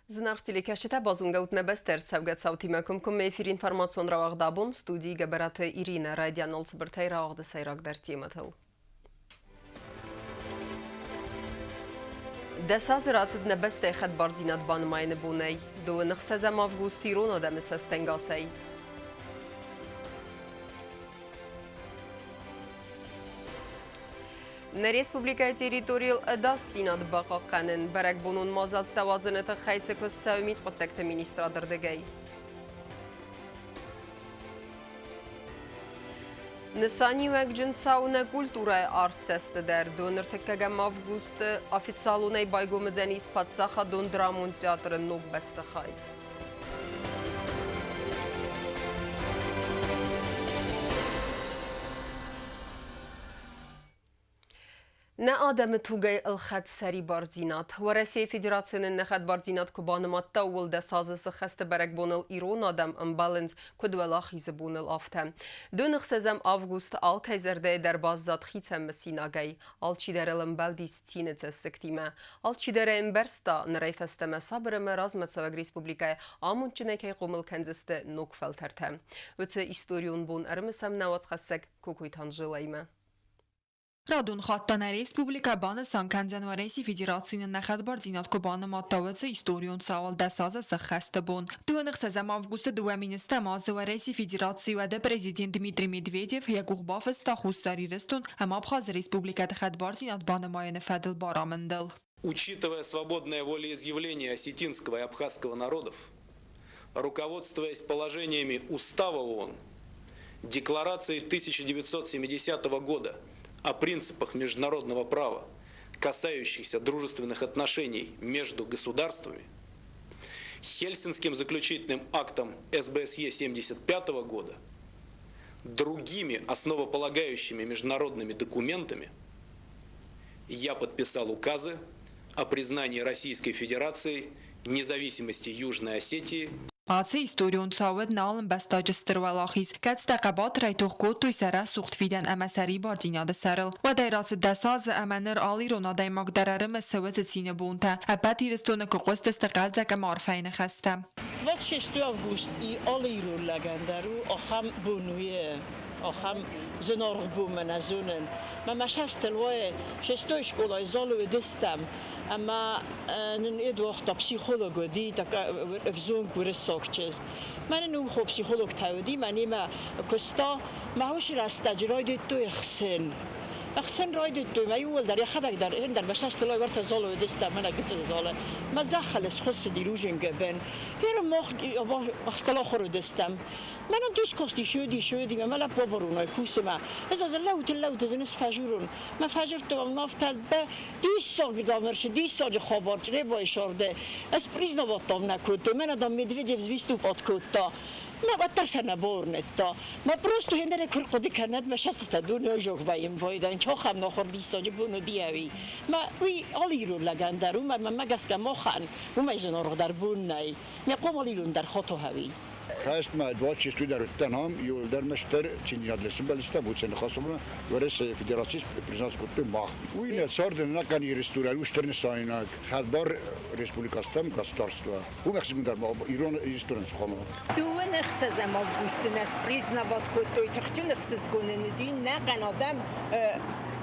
Զնարդիլի կաշետա բազունգաուտ նեբեստեր ծավգացավտի մեկում կում էֆիր ինվարմացիոն ռաղաղդաբուն ստուդիի գաբարատը Իրինա ռադյան ոլցբրտայ ռաղաղդը սայրակ դարդի մթլ։ Դեսազրացդ նեբեստե խդ բարձինատ բանմայնը բունեի, դու նխսեզեմ ավգուստ իրոնը դեմսս տենգասեի։ На республика территориал эдастинат бақаққанын бәрәк бұнын мазат тавазыныты қайсы көстәумит қоттекті министрадыр дегей. Нысани вәкжін сауна культура артсесті дәр. Доныр тәккәгәм августы официалунай байгомыдзән испатсаха дон драмун театрын ног бәсті қай. نه آدم توگه الخد سری باردینات و رسی فدراسیون نخد باردینات کبانمات تاول ده سازس خست برک بونل ایران آدم امبالنس کدولا خیز بونل آفته. دو نخسزم آوگوست آل کیزرده در بازداد خیتم مسیناگی. آل چی در الامبالدی ستینت سکتیمه. آل چی در امبرستا نریفستم صبرم رازمت سوگ ریسپوبلیکای آمون چنه که قومل کنزست نوک فلترته. و ته ایستوریون بون ارمسم نوات خسک کوکویتان جلایمه. Radun xattana Respublika banı Sankanzen و Reysi Federasyonun nəxət barzinat kubanı mattavıcı istoriyon sağol dəsazı sıxəstə bun. Dönük səzəm avgustu dövəministə mazı və Reysi Federasyonu prezident Dmitri Medvedev yaquq bafısta xusari ristun həm Abxaz Respublika dəxət barzinat banı mayını fədil baramındıl. Учитывая свободное волеизъявление осетинского и абхазского народов, руководствуясь положениями Устава ООН, Декларацией 1970 года о принципах международного права, касающихся дружественных отношений между государствами, Хельсинским заключительным актом СБСЕ 1975 года, другими основополагающими международными документами, я подписал указы о признании Российской Федерации независимости Южной Осетии. Ացի իստորիոն ծավետ նալն բաստաջստրվալախիս, կած տակաբատ ռայթող կոտույ սարա սուղտ վիդյան əməsəri barcinyadı sarıl. Və dayrası dəsazı əmənir alirona daymaq dərarımı səvəzə çinə bunta. Əbət iristonu kıqost dəstəqəl zəkə marfəyini xəstə. 26 август и алиру легендару ахам бунує ахам زنارغ بومن ازونن ما مشست الوای شستو شکولای زالو دستم اما نن اد وقت پسیخولوگ دی تا افزون گورس ساکچز من نو خو پسیخولوگ تاودی منی ما کستا ماهوش راستاجرای تو اخسن اخسن رايد تو ما يقول در يخدك در هندر مشست الوای ورت زالو دستم من گت زاله ما زخلس خص دیروجن گبن هر مخ اختلا خورو دستم منم دیش کاستی شدی ما لا بابرونای کوسما از لوت زنس فجرون ما فجرت و نافتل به دیش ساگ دامرش دیش ساج خبرچ نه با اشارده از پریزنا باتام نکوت من ادم مدویدیو زویستو پات کوتا ما بطرش نبورنتا ما پروستو هندر کرقدی کند و شست دنیا جوک وایم بایدن چه خم نخور دیش ساج بونو دیوی ما وی آلیرو لگندرو ما مگس که ما خان و ما زنار در بون نی ما قوم آلیرون در خطو هوی خواست ما 26 در تنام یول در مشتر چینی ادرسیم بالسته بود سن خواستم ورس فدراسیون پرزنس کوت ماخ و این سارد نکنی رستوران وشترن سایناک خدبار رسپولیکاستم گاستارستوا و مخصوص در ایران رستوران خانم تو نخسزم август نس پریزنا وات کوتوی تخچ نخسز کنن دی نه قنادم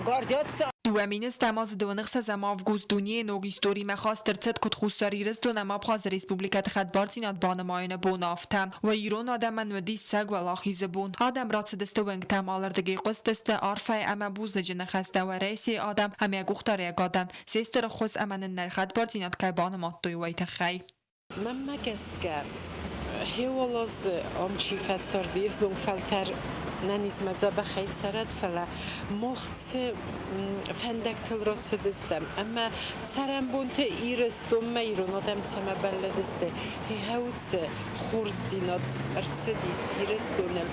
گاردیات دوامینست تماس دونخ سزم avgust دنیای نوگ استوری مخواست درصد کد خوستاری رست و نمابخاز رسپوبلیکت خد بارزینات بانماین بون آفتم و ایران آدم من ودی سگ و لاخیز بون آدم رات دسته ونگ تم آلردگی قصد دسته عرفه اما بوز نجن خسته و رئیسی آدم همه گوختار یگادن سیستر خوز امن نرخد بارزینات که بانمات دوی ویت خی من مگسگر هیولاز آمچی فتساردیف زون فلتر ننیزمت زبا خیلی سرد فلا مخص فندکتل راست دستم اما سرم بونت ایرستم ما ایران آدم تسمه بله دسته هاوت خورز دیناد ارسدیس ایرستونم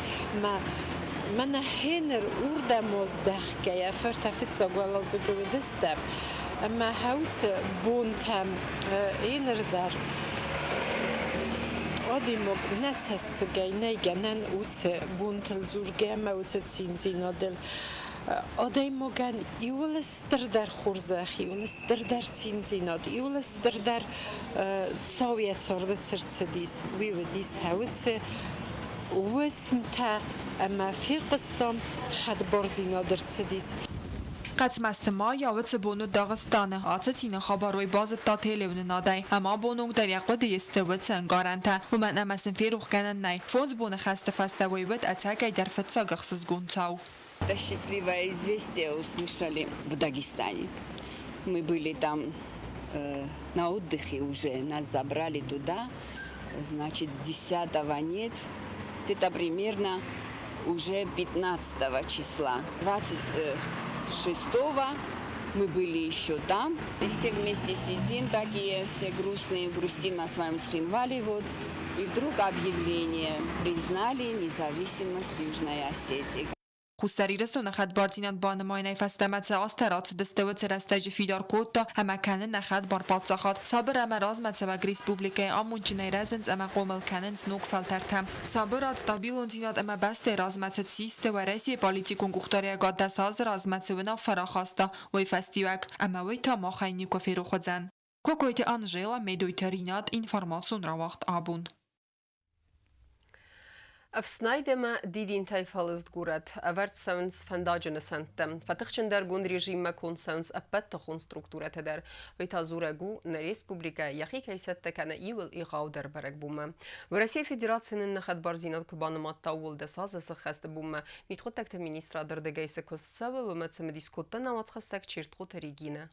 من هنر اوردم ازدخ که یا فرتفت زاگوال زگوی دستم اما هاوت بونتم اینر در آدیمو نتسگای نیگنن اوت بونتل زورگه ما اوت سینزینادل آدم یولستر در خورزخ یولستر در چینزینات یولستر در ساویت سرد سرسدیس ویودیس هوتس وسمتا اما فی قسطم خد برزینا در سدیس قسمت ما یاوت بونو داغستانه آتتین خبروی باز تا تیلیون نادای اما بونو در یقود یستوت انگارنته و من امسن فیروخ کنن نای فونز بونه خسته فسته ویوت اتاکای در فتسا گخصز гунцау. Это счастливое известие услышали в Дагестане. Мы были там на отдыхе уже, нас забрали туда, значит, 10-го нет, где-то примерно уже 15 числа. 26-го мы были еще там, и все вместе сидим, такие все грустные, грустим на своем Цхинвале, вот. И вдруг объявление признали независимость Южной Осетии. خوستری رسو نخد بارزینات بانمای نیفستمت آسترات دستوت رستج فیدار کوتا اما کنن نخد بار پاتساخات صابر اما رازمت و ریسپوبلیکای آمون جنای رزنز اما قومل کنن سنوک فلترتم صابرات ستابیلون زینات اما بست رازمت سیست و رئیسی پالیتیکون گختاری گاده ساز رازمت و نافرا خواستا وی فستیوک اما وی تا ما خینی کفیرو خودزن کوکویت آنجیلا میدویترینات اینفرماسون را وقت آبون Afsnajdeme didin tajfalist gurat, avert sounds fandagen sentem. Fatachchen der gun regime kon sounds apetta konstrukturet der. Vita zuregu na республика яхи кайсетте kana iwil igauder berek bumme. В России Федерацияның нахат барзинат кубанымат таул да сазысы хасты буmme. Митхотакта министра дырдегайсы көссавы ва мәтсәме дискоттан аматхастак чиртху таригина.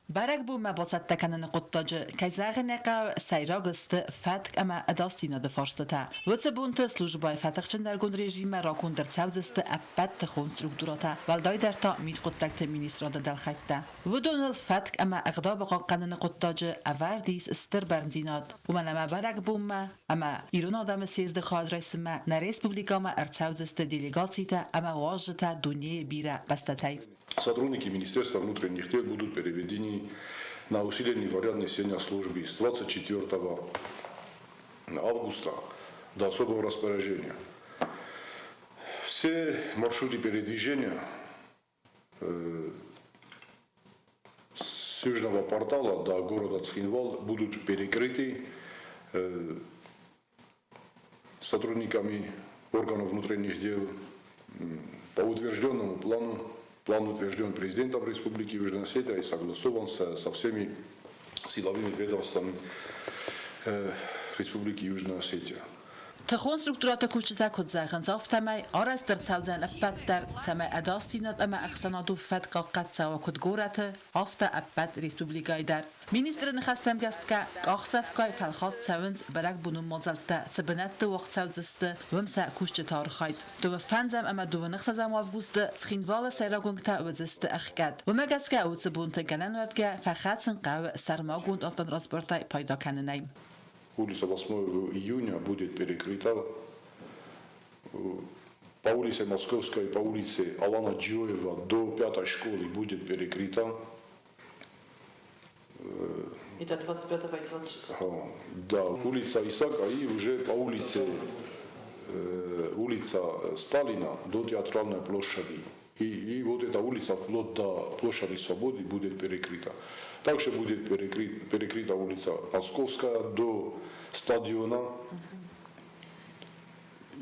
برگ بو مباسط تکنن قطاج کیزاغ نقا سیراغست فتک اما اداستینا دفارستتا وچه بونت سلوجبای فتقچن در گون رژیم راکون در تاوزست اپت خون سترکتوراتا والدای در تا مید قطاکت مینیسترادا دل خیطتا و دونل فتک اما اغداب قاقنن قطاج اوردیس استر برنزیناد و من اما برگ بو اما ایران آدم سیزده خواهد رئیس ما نریس پوبلیکا ما ارتاوزست دیلیگاتیتا اما واجتا دونیه بیره بستتای Сотрудники Министерства внутренних дел будут переведены на усиленный вариант несения службы с 24 августа до особого распоряжения. Все маршруты передвижения с южного портала до города Цхинвал будут перекрыты сотрудниками органов внутренних дел по утвержденному плану. План утвержден президентом Республики Южная Осетия и согласован со всеми силовыми ведомствами Республики Южная Осетия. تخون سترکتورات کوچتا کد زاغن زافت می آرز در تاوزن اپت در تم اداستینات اما اخساناتو فت قاقت سوا کد گورت آفت اپت ریسپوبلیکای در مینیستر نخستم گست که آخصف کای فلخات سوینز برک بونم مزلتا سبنت وقت سوزست ومسا کوشت تارخاید دو فنزم اما دو نخسازم آفگوست سخینوال سیراگونگتا وزست اخکد و مگست که اوت سبونت گنن وفگه فخاتسن قاو سرماگوند آفتن راسپورتای پایدا کننیم Улица 8 июня будет перекрыта. По улице Московской, по улице Алана Джоева до 5-й школы будет перекрыта. Это 25 и 26. Да, улица Исака и уже по улице улица Сталина до Театральной площади. И вот эта улица вплоть до площади Свободы будет перекрыта. Также будет перекрыта улица Московская до стадиона.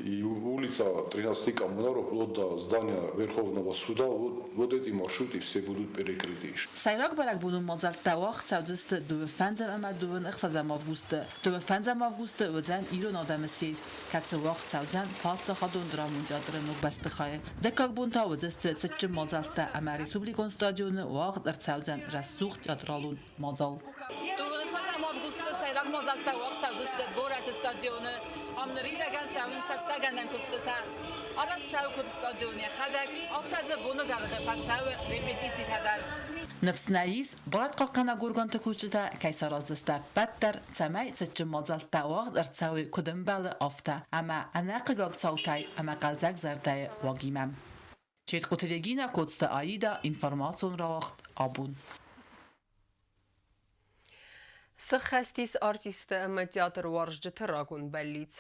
И улица 13 коммунаров вплоть до здания Верховного суда. Вот эти маршруты все будут перекрыты. سیراگ برک بونم مزلتا وقت سوزست دو فنزم اما دو نخسازم آفگوست دو فنزم آفگوست و زن ایران آدم سیست کتس وقت سوزن پات خادون درامون جادر نوک بست خواهی دکاک بونتا وزست سچ مزلتا اما ریسپوبلیکون ستادیون وقت در سوزن رسوخت یادرالون مزال سیراگ مزلتا وقت سوزست گورت استادیون امنری لگن سوین ستا گندن کستتا آرز سو کد استادیونی خدک آفتاز بونو گلغه فتسو ریپیتیتی تدر نفس نایس برات قاقنا گورگان تکوچتا کیسار از دسته بدتر سمای سچ مازالتا وقت ارتساوی کدم بال آفتا اما اناق گال صوتای اما قلزک زرده واگیمم چیت قتلگینا کدست آیدا اینفرماسون را وقت آبون Սխեստիս արտիստը մտյատր վարժջը թրագուն բելլից։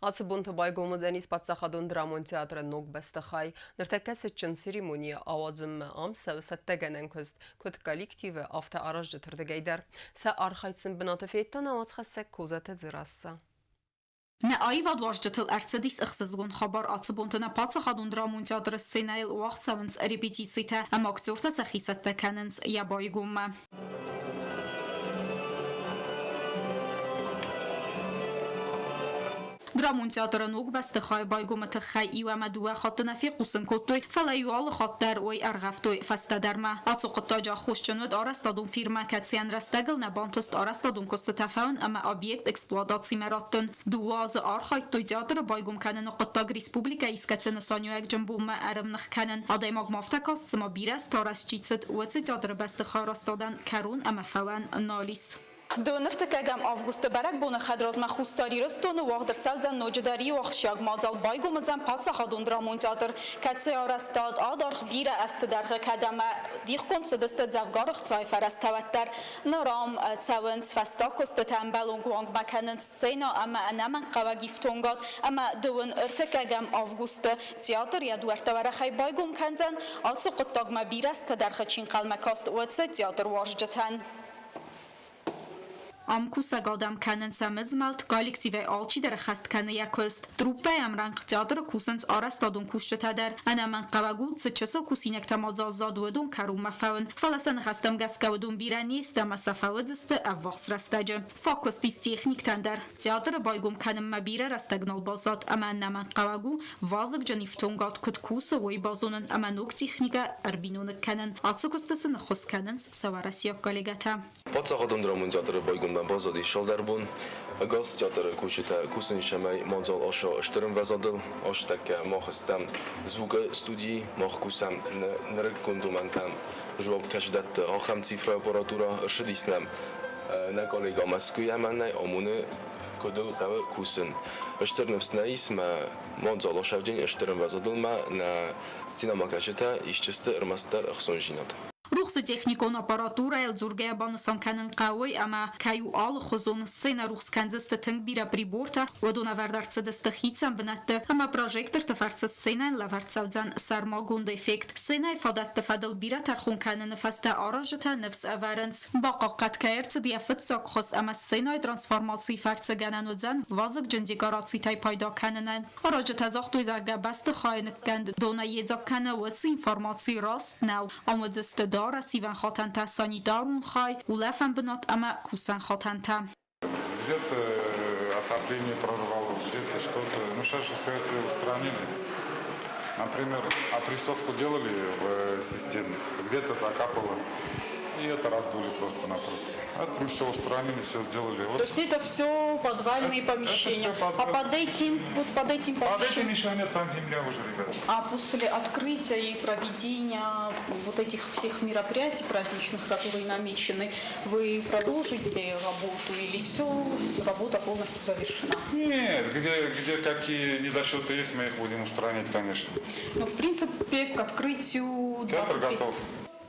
Ասբունթը բայգոմոզենիս պատսախադոն դրամոն թեատրը նոգ բեստխայ, նրտեկեսը ճն սիրիմոնիը ավազմը ամսը սատտեգեն ենքստ կոտ կոլեկտիվը ավտը արաժջը թրդգեյդեր, սա արխայցն բնատը ֆեյտան ավացխասեք կոզատը ձրասը։ Նա այվად վարժջթլ արձդիս ըխսզգուն խաբար ացբոնտնա պատսախադուն դրամոն թեատրը սցենայլ ու աղցավնց ռեպետիցիթը ամակցորտը սախիսատտեքաննց յաբայգումը։ Դրամոն թեատրը նոգ բեստխայ բայգումը թխայ իվամադուա խատնաֆի կուսնկոտոյ ֆալայուալ խատտար ոյ արղավտոյ ֆաստադարմա ացոկտաջա խոշչնոդ արաստադուն ֆիրմա կացիան ռաստագլնա բանտոստ արաստադուն կոստտաֆաուն ամա օբյեկտ էքսպլուատացի մերատն դուազը արխայտոյ թեատրը բայգում կանն ողտագ ռեսպուբլիկա իսկացնը սանյոյակ ջմբումը արմնխ կանն ադայմագ մավտակաս ծմա բիրաս տարասչիցդ ուծի թեատրը բեստխայ ռաստադան կարուն ամաֆավան նալիս Դոնրտկագամ ավգուստը բարակ բոնը խադրազմա խուստարի ռստոնը վաղդրցավ զան նոջդարի վաղշյակ մածալ բայգոմըձան պացախադուն դրամոն թեատր կացե արաստاد ադարխ բիրը աստդարխը կադամը դիխկոն ծդստը ձավգարխ ծայֆ արաստավատտար նորամ ծավնց վաստակոստը թամբալուն գուանգ մականնց սենա ամա անաման qavagiftongat ամա դվն ըրտկագամ ավգուստը թեատր յադուարտավարախայ բայգոմ կանզան ացո qıttagma բիրաս տդարխը չինqalmakast ուծե թեատր վարժջթան Ամքուսագադամ կաննցամզմալտ կոլեկտիվը ալչի դրախաստ կանյակոստ տրուպե ամրանք թեատրը կուսնց արաստադուն կուշչտադար անաման qavagու ծչսո կուսինակ տամազազադուդուն կարումաֆավն ֆալասան խաստամ գասկավդուն բիրանիս տամասաֆավդստը ավվախսրաստաջը ֆոկուստիս տեխնիկ տանդար թեատրը բայգում կանմա բիրա ռաստագնալ բազատ ամաննաման qavagու վազգ ջնիֆտոնգատ կտկուսը ոյ բազոնն ամանուկ տեխնիկա արբինոնը կանն ացուկստսն խոսկաննց սավարասիակ կոլեգաթա Պատսախադոն դրամոն թեատրը բայգում Բազոդի շալդարբուն գաս թեատրը կուշիթա կուսին շամայ մոնզալ աշա աշտրն վազադել աշտակա մախստամ звука студии махкусам нркундумантам жвоб каждат ахам цифра аппаратура шдиснам на коллега маскуяманай омуны кодел кавы кусин аштрнвснаисма монзал ашавдин аштрн вазадылма на синема кажета ишчесте ирмастар ахсонжинат Ռուխսը տեխնիկոն ապարատուրա էլ ձուրգեաբանուսան կանն qaway ama kayu al khuzon scena ruchs kanzeste teng bira priborta waduna vardartse destachitsan benatte ama projector tefartse scena la vartsavzan sarmagund effekt scena ifadat tefadel bira tarkhun kann fasta arajta nefs avarens baqaqat kaertse diaftsok khos ama scena transformatsiy fartse gananozan vazık cendigaratsi tay payda kannan arajta zaxtu zaga bast khaynet gand dona yezak kana wats informatsiy rast now amadzeste Дара сиван хатанта санитарун хай улафан бнат ама кусан хатанта. Где-то отопление прорвалось, где-то что-то. Ну сейчас же все это устранили. Например, опрессовку делали в системе, где-то закапало. И это раздули просто-напросто. Это мы все устранили, все сделали. Вот. То есть это все подвальные помещения. А под этим помещением? Под этим еще нет, там земля уже, ребята. А после открытия и проведения вот этих всех мероприятий праздничных, которые намечены, вы продолжите работу или все, работа полностью завершена? Нет, где какие недосчеты есть, мы их будем устранять, конечно. Но в принципе к открытию... Театр готов.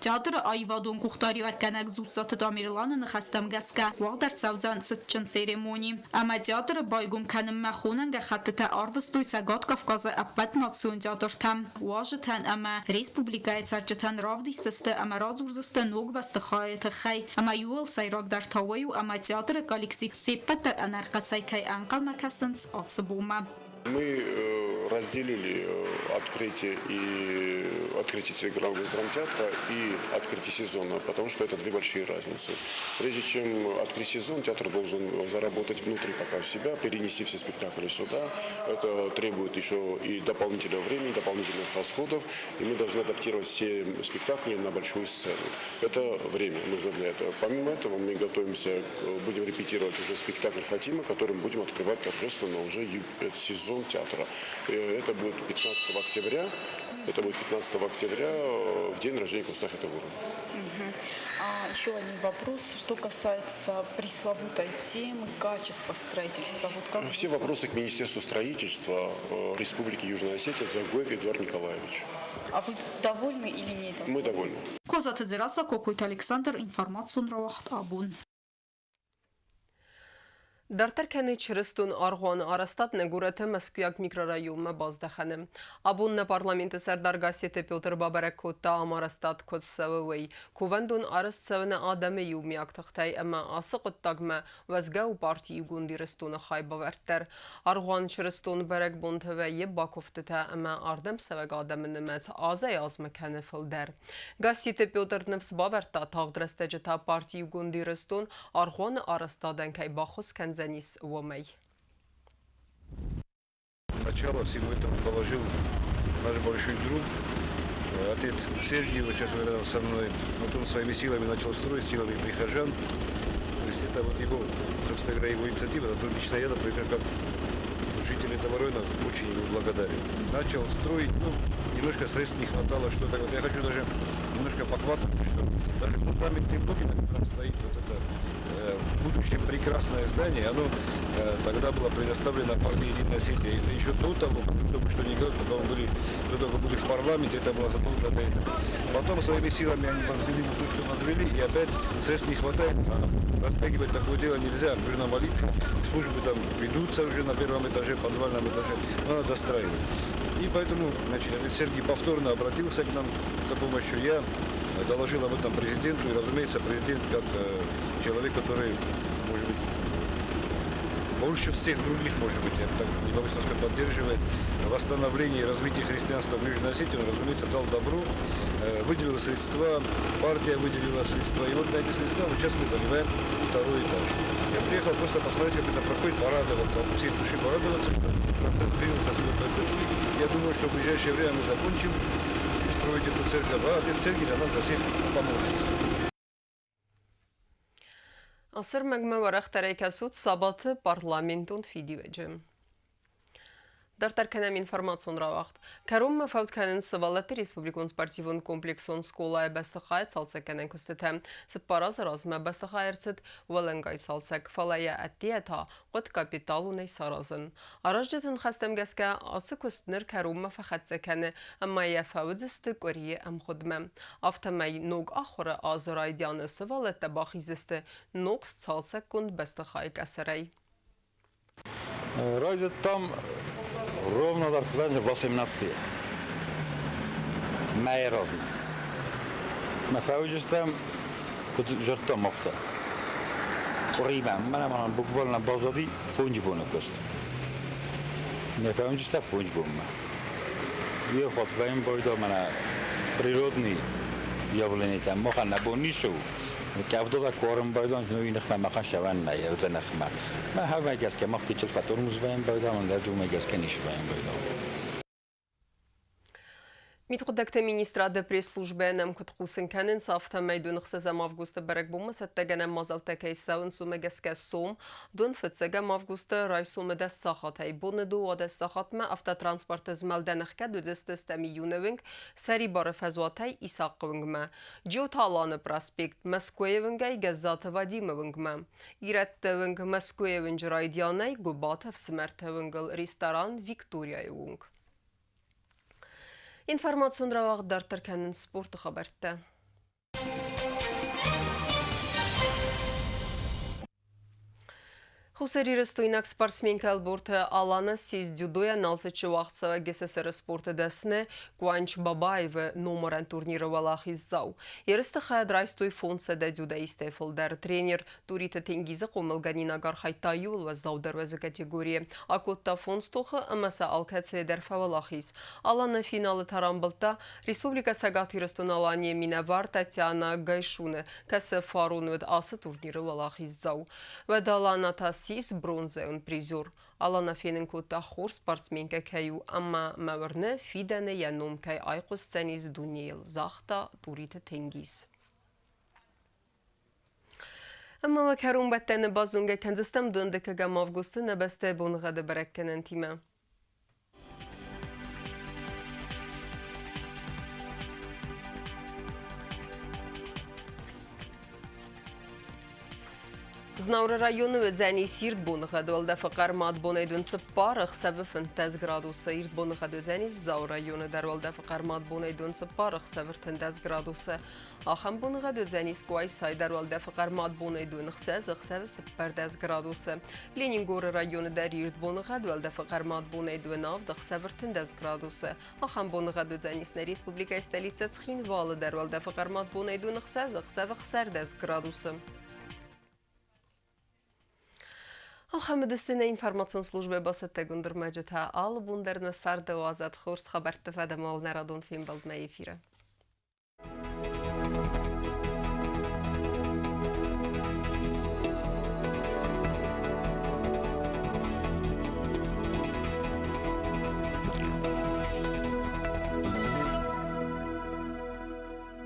Театрը այվադոն կուխտարի վարկանակ զուցատը դամիրլանը նխաստամ գասկա վաղդարցավձան ծծչն սերեմոնի ամա театрը բայգում կանն մախունն գախատտա արվստույցա գոտ կավկազը ապատ նացիոն теаտրտամ ուաժթան ամա ռեսպուբլիկայի ցարճթան ռավդիստստը ամա ռազուրզստը նոգ բաստխայը թխայ ամա յուլ սայրակ դարտավայու ամա театрը կոլեկտիվ սեպտը անարկացայքայ անկալ մակասնց ացբումա Мы разделили открытие главного драмтеатра и открытие сезона, потому что это две большие разницы. Прежде чем открыть сезон, театр должен заработать внутри пока в себя, перенести все спектакли сюда. Это требует еще и дополнительного времени, дополнительных расходов, и мы должны адаптировать все спектакли на большую сцену. Это время нужно для этого. Помимо этого мы готовимся, будем репетировать уже спектакль «Фатима», которым будем открывать торжественно уже сезон театра. Это будет 15 октября. Это будет 15 октября, в день рождения Кустаха Тавура. А еще один вопрос, что касается пресловутой темы качества строительства. Вот как все вопросы к Министерству строительства Республики Южная Осетия, Дзагоев Эдуард Николаевич. А вы довольны или не довольны? Мы довольны. Козата Дзераса, Кокуйт Александр, информацию на Абун. در ترکن چرستون آرغان آرستاد نگورت مسکویاک میکرارایوم بازدخنم. ابون پارلمانت سردار گاسیت پیوتر بابرک کوتا آمارستاد کد سووی. کووندون آرست سون آدم یومیاک تختای اما آسق التاگم وزگاو پارتی گوندی رستون خای باورتر. آرغان چرستون برک بونتوی باکفتتا اما آردم سوگ آدم نمز آزای آزمکن فلدر. گاسیت پیوتر نفس باورتا تاغدرست جتا پارتی گوندی رستون آرغان آرستادن که باخوز Занис Уомей. Начало всего этого положил наш большой друг, отец Сергий, вот сейчас рядом со мной. Вот он своими силами начал строить, силами прихожан. То есть это вот его, собственно говоря, его инициатива. Лично я, например, как житель этого района, очень ему благодарен. Начал строить, немножко средств не хватало, что-то. Вот я хочу даже немножко похвастаться, что даже памятный блок, на котором стоит вот это в будущем прекрасное здание, оно тогда было предоставлено партии «Единая Осетия». Это еще до того, только что не говорят, когда мы были, до того, как были в парламенте, это было задолго до этого. Потом своими силами они возвели, и опять средств не хватает, а растягивать такое дело нельзя. Нужно молиться, службы там ведутся уже на первом этаже, подвальном этаже, надо достраивать. И поэтому, значит, Сергей повторно обратился к нам за помощью. Я доложил об этом президенту, и, разумеется, президент, как человек, который, может быть, больше всех других, может быть, я так не могу сказать, поддерживает восстановление и развитие христианства в Южной Осетии, он, разумеется, дал добро, выделил средства, партия выделила средства, и вот на эти средства сейчас мы занимаем второй этаж. Я приехал просто посмотреть, как это проходит, порадоваться, от всей души порадоваться, что процесс двинулся с этой точки. Я думаю, что в ближайшее время мы закончим строить эту церковь, а отец Сергий за нас за всех помолится. Asır məgmə vərəq tərəkəsid sabatı parlamentun fidiyəcəm. Dar tərkənəm informasyon ravaqt. Kərum məfəvdkənin sıvaləti Respublikon sportivun komplekson skolaya bəstəxayət salsəkənən küstətəm. Sıpparaz razmə bəstəxayərcid vələngay salsək falaya ətdiyyətə qıt kapitalu ney sarazın. Arajcətən xəstəm gəskə ası küstnir kərum məfəxətsəkəni əmma yəfəvüdzisті qoriyə əmxudməm. Avtəməy noq axırı azıraydiyanı sıvalətdə baxizisті noq salsək kund bəstəxayıq əsərəy. Райдет там ровно до 18. Май разно. ما فوجش там كنت جرتهم مفتا. قريبا ما بقولنا بازدي فونج بونه كست. ما فوجش там فونج بونه. يخاط وين بايدا منا природный явление там ما خلنا بونيشو. كافضل كورم بايدان نوعی نخمه مخان شوان نیارد نخمه. ما هم میگه که ما کیچل فاتور مزویم بايدان من درجو میگه که نیشویم بايدان. Митқудакта министрада пресс-службе нам кутқусын кәнін сафта майдун қсызам августа бәрік бұмы сәттәгенем мазалта кәйсауын сумегеске сом, дун фітсегем августа рай сумеде сахатай. Бұны ду оде сахатма автотранспорты змәлдәніқке дүдісті стәмі юневінг сәри бары фәзуатай исаққывыңгма. Джиоталаны проспект Мәскөевінгай газзаты Вадимовыңгма. Иреттевінг Мәскөевінж райдиянай губатов смәртевінгіл ресторан Викторияевіңг. Информацион равағдар тәркәнін спорты қабартты. Хусари рестойнак спортсменка Алборта Алана сез дюдоя налзычы вақытсава ГССР спорты дәсіне Куанч Бабаевы номерен турниры валах иззау. Ерісті қайд райстой фонса да дюда истефілдер. Тренер Турита Тенгизі қомылганина гархайта юл вазаудар вазы категория. Акотта фонс тоқы амаса алкәтседер фавалахиз. Алана финалы тарамбылта Республика Сагат рестон Алания Минавар Татьяна Гайшуны кәсі фарун өд асы турниры валах иззау. Вәдалана тас Сис бронзаун призер. Алана фенин кота хор спортсменка каю, амма мәвірні фидәні яном кай айқус сәниз дунейл захта Турита Тенгиз. Амма вәкәрун бәттәні базунға кәнзістім дөндікіға мавгусты нәбәсті бұнғады бәрәккенін тима. Znavra rayonu ve zəni sirt bonuğa döldə fıqar mad bonaydun sıparıq səvif tez gradusa irt bonuğa dözəni Zaur rayonu dəroldə fıqar mad bonaydun sıparıq səvir tez gradusa axam bonuğa dözəni skuay say dəroldə fıqar mad bonaydun xsəz xsəv sıpar dez gradusa Leningor rayonu dər irt bonuğa döldə fıqar mad bonaydun av xsəvir tez gradusa axam bonuğa dözəni Respublika stolica Цхинвала dəroldə fıqar mad bonaydun xsəz xsəv xsər dez gradusa Хамедистина информацион службе басетте гундер мәҗетә ал бундерны сарды азат хурс хабарты фәдәмал нарадон фим балдма эфире.